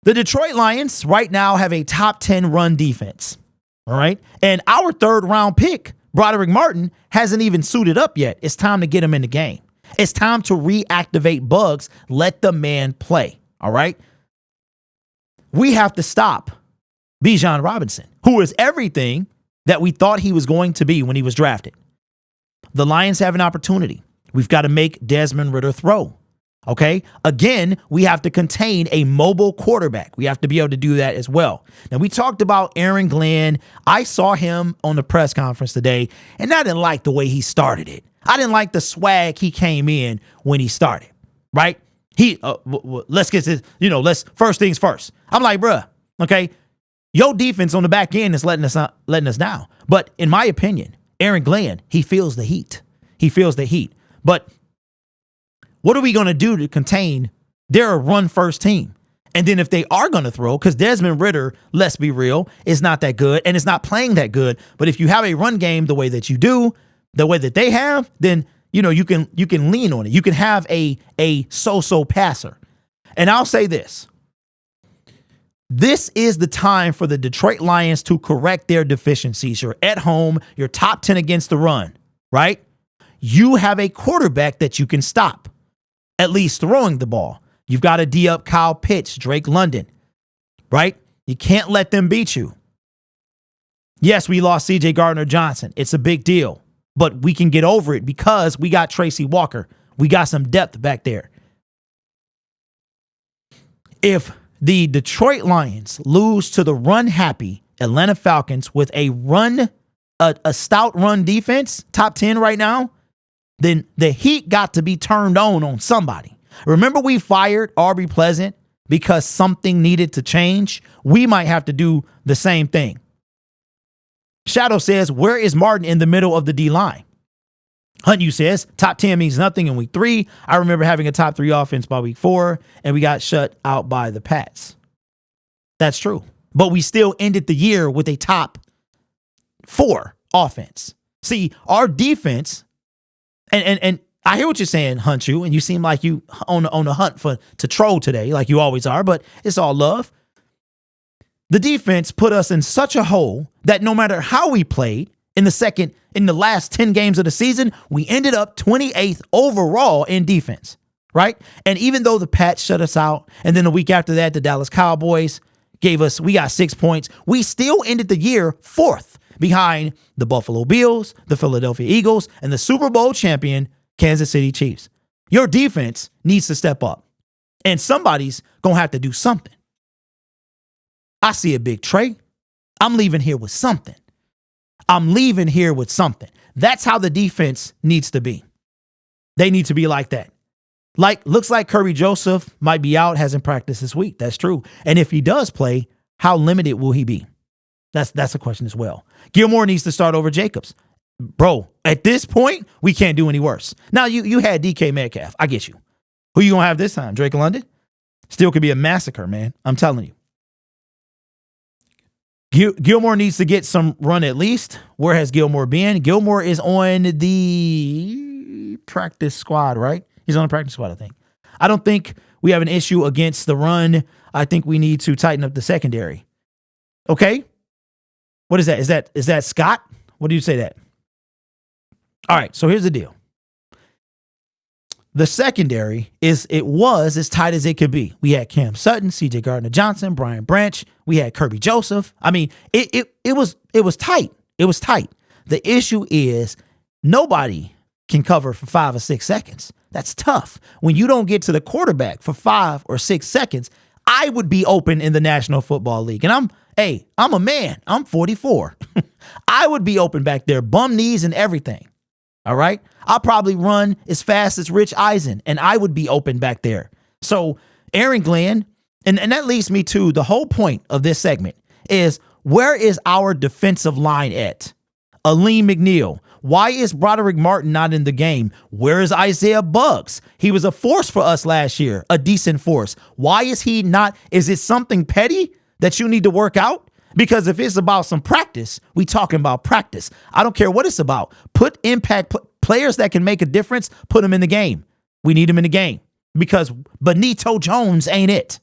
The Detroit Lions right now have a top 10 run defense. All right. And our third round pick, Broderick Martin, hasn't even suited up yet. It's time to get him in the game. It's time to reactivate Bugs. Let the man play. All right. We have to stop Bijan Robinson, who is everything that we thought he was going to be when he was drafted. The Lions have an opportunity. We've got to make Desmond Ridder throw. Okay. Again, we have to contain a mobile quarterback. We have to be able to do that as well. Now, we talked about Aaron Glenn. I saw him on the press conference today, and I didn't like the way he started it. I didn't like the swag he came in when he started, right? Let's get this, let's first things first. I'm like, bruh, okay, your defense on the back end is letting us down. But in my opinion, Aaron Glenn, he feels the heat. He feels the heat. But what are we going to do to contain their run-first team? And then if they are going to throw, because Desmond Ridder, let's be real, is not that good and it's not playing that good. But if you have a run game the way that you do, the way that they have, then you can lean on it. You can have a so-so passer. And I'll say this. This is the time for the Detroit Lions to correct their deficiencies. You're at home. You're top 10 against the run, right? You have a quarterback that you can stop, at least throwing the ball. You've got to D up Kyle Pitts, Drake London, right? You can't let them beat you. Yes, we lost C.J. Gardner-Johnson. It's a big deal, but we can get over it because we got Tracy Walker. We got some depth back there. If the Detroit Lions lose to the run-happy Atlanta Falcons with a stout run defense, top 10 right now, then the heat got to be turned on somebody. Remember we fired Aubrey Pleasant because something needed to change? We might have to do the same thing. Shadow says, where is Martin in the middle of the D-line? Hunyu says, top 10 means nothing in week 3. I remember having a top 3 offense by week 4, and we got shut out by the Pats. That's true. But we still ended the year with a top 4 offense. See, our defense, and I hear what you're saying, Hunchu, and you seem like you on the hunt to troll today, like you always are, but it's all love. The defense put us in such a hole that no matter how we played in the last 10 games of the season, we ended up 28th overall in defense, right? And even though the Pats shut us out, and then the week after that, the Dallas Cowboys we got 6 points, we still ended the year 4th behind the Buffalo Bills, the Philadelphia Eagles, and the Super Bowl champion Kansas City Chiefs. Your defense needs to step up, and somebody's going to have to do something. I see a big Trey. I'm leaving here with something. That's how the defense needs to be. They need to be like that. Looks like Kirby Joseph might be out, hasn't practiced this week. That's true. And if he does play, how limited will he be? That's a question as well. Gilmore needs to start over Jacobs. Bro, at this point, we can't do any worse. Now, you had DK Metcalf. I get you. Who you going to have this time? Drake London? Still could be a massacre, man. I'm telling you. Gilmore needs to get some run at least. Where has Gilmore been? Gilmore is on the practice squad, right? He's on the practice squad, I think. I don't think we have an issue against the run. I think we need to tighten up the secondary. Okay? What is that? Is that Scott? What do you say that? All right, so here's the deal. The secondary was as tight as it could be. We had Cam Sutton, C.J. Gardner-Johnson, Brian Branch. We had Kirby Joseph. I mean, it was tight. It was tight. The issue is nobody can cover for 5 or 6 seconds. That's tough. When you don't get to the quarterback for 5 or 6 seconds, I would be open in the National Football League. And I'm a man. I'm 44. I would be open back there, bum knees and everything. All right. I'll probably run as fast as Rich Eisen, and I would be open back there. So Aaron Glenn, and that leads me to the whole point of this segment is, where is our defensive line at? Aleem McNeil. Why is Broderick Martin not in the game? Where is Isaiah Buggs? He was a force for us last year, a decent force. Why is he not? Is it something petty that you need to work out? Because if it's about some practice, we talking about practice. I don't care what it's about. Put impact players that can make a difference, put them in the game. We need them in the game because Benito Jones ain't it.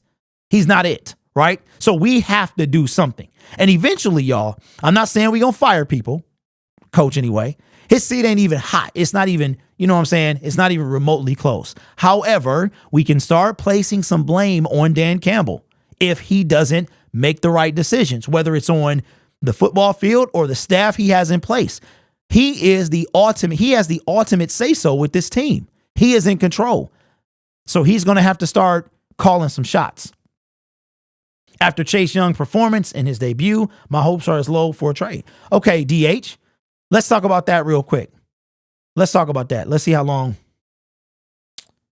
He's not it, right? So we have to do something. And eventually, y'all, I'm not saying we're going to fire people, coach anyway. His seat ain't even hot. It's not even, you know what I'm saying? It's not even remotely close. However, we can start placing some blame on Dan Campbell if he doesn't make the right decisions, whether it's on the football field or the staff he has in place. He has the ultimate say-so with this team. He is in control. So he's going to have to start calling some shots. After Chase Young's performance in his debut, my hopes are as low for a trade. Okay, DH, let's talk about that real quick. Let's talk about that. Let's see how long.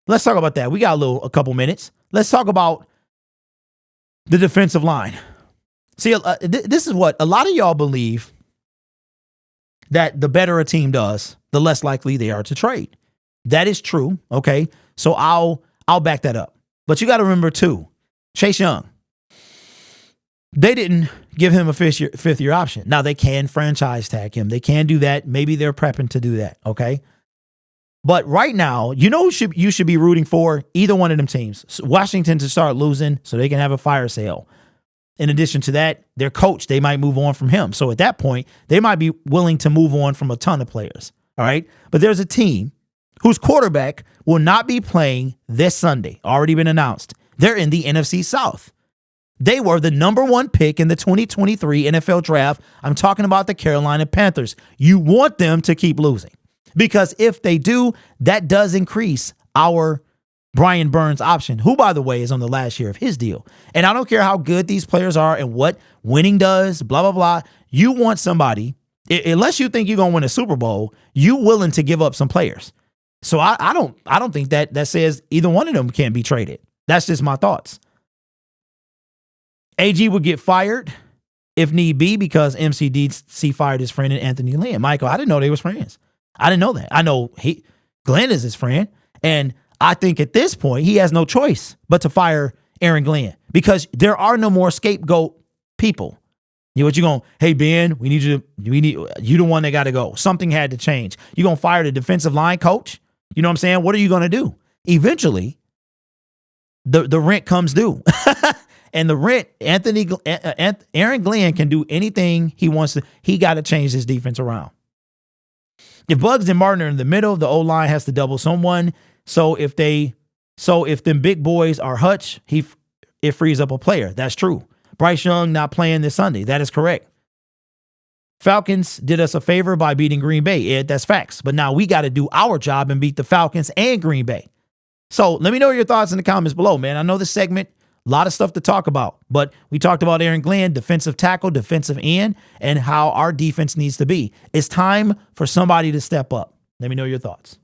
Let's talk about that. We got a couple minutes. Let's talk about the defensive line. See, this is what a lot of y'all believe, that the better a team does, the less likely they are to trade. That is true. Okay. So I'll back that up. But you got to remember too, Chase Young, they didn't give him a fifth year option. Now they can franchise tag him. They can do that. Maybe they're prepping to do that. Okay. But right now, you know who you should be rooting for? Either one of them teams. Washington to start losing so they can have a fire sale. In addition to that, their coach, they might move on from him. So at that point, they might be willing to move on from a ton of players. All right. But there's a team whose quarterback will not be playing this Sunday. Already been announced. They're in the NFC South. They were the number 1 pick in the 2023 NFL draft. I'm talking about the Carolina Panthers. You want them to keep losing, because if they do, that does increase our Brian Burns option, who, by the way, is on the last year of his deal. And I don't care how good these players are and what winning does, blah, blah, blah. You want somebody, unless you think you're going to win a Super Bowl, you willing to give up some players. So I don't think that says either one of them can't be traded. That's just my thoughts. AG would get fired if need be because MCDC fired his friend Anthony Lynn. Michael, I didn't know they was friends. I didn't know that. I know Glenn is his friend, and I think at this point he has no choice but to fire Aaron Glenn, because there are no more scapegoat people. You going, hey Ben, you the one that got to go. Something had to change. You gonna fire the defensive line coach? You know what I'm saying? What are you gonna do? Eventually, the rent comes due. And the rent, Aaron Glenn can do anything he wants to. He got to change his defense around. If Bugs and Martin are in the middle, the O-line has to double someone. So if them big boys are Hutch, it frees up a player. That's true. Bryce Young not playing this Sunday. That is correct. Falcons did us a favor by beating Green Bay. Ed, that's facts. But now we got to do our job and beat the Falcons and Green Bay. So let me know your thoughts in the comments below, man. I know this segment, a lot of stuff to talk about, but we talked about Aaron Glenn, defensive tackle, defensive end, and how our defense needs to be. It's time for somebody to step up. Let me know your thoughts.